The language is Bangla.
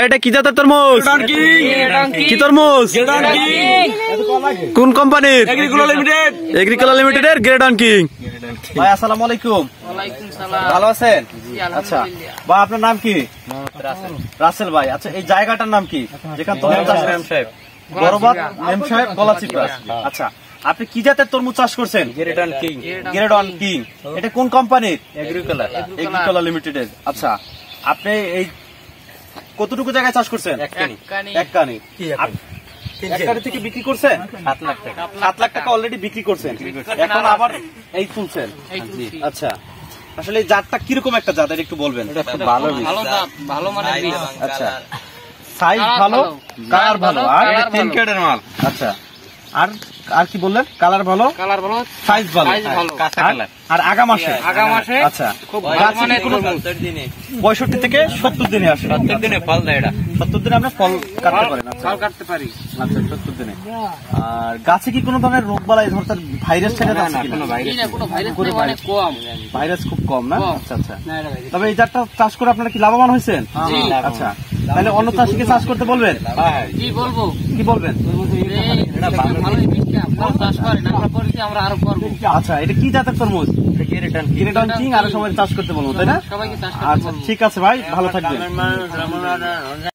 এটা কি জাতের তরমুজ? কি তরমুজ? কোন কোম্পানির? এগ্রিকোলা লিমিটেডের গ্রেডন কিং। ভাই আসসালামু আলাইকুম। ভালো আছেন? আচ্ছা ভাই, আপনার নাম কি? রাসেল ভাই। আচ্ছা, এই জায়গাটার নাম কি যেখানে তরমুজ চাষ করেন? বড়বাদ মেম সাহেব গলাচিপা। আচ্ছা, আপনি কি জাতের তরমুজ চাষ করছেন? গ্রেডন কিং। এটা কোন কোম্পানির? এগ্রিকোলা লিমিটেডের। আচ্ছা, আপনি এই কতটুকু জায়গায় চাষ করছেন? এক কানি। থেকে বিক্রি করছেন 7 লাখ টাকা অলরেডি বিক্রি করছেন, এখন আবার এই তুলছেন। আচ্ছা, আসলে এই জাতটা কিরকম একটা জাত একটু বলবেন? ভালো মানের বীজ। আচ্ছা, সাইজ ভালো, কালার ভালো, আর 3 ক্যারেটের মাল। আচ্ছা, আর কি বললেন? কালার ভালো, সাইজ ভালো, আর আগাম মাসে। আচ্ছা, খুব মানে 65 থেকে 70 দিনে আসে। 70 দিনে ফল দেয়। এটা 70 দিনে আমরা ফল কাটতে পারেন? ফল কাটতে পারি। আচ্ছা, 70 দিনে। আর গাছে কি কোনো ধরনের রোগ বালাই ধরতে ভাইরাস ছেড়ে যাচ্ছে? ভাইরাস খুব কম না? আচ্ছা আচ্ছা। তবে এই জাতটা চাষ করে আপনারা কি লাভবান হয়েছেন? আচ্ছা, তাহলে অন্য চাষিকে চাষ করতে বলবেন? কি বলবেন? আচ্ছা, এটা কি জাতের তরমুজ? গ্রেডন কিং। আরো সবাই চাষ করতে বলবো, তাই না? আচ্ছা, ঠিক আছে ভাই, ভালো থাকবেন।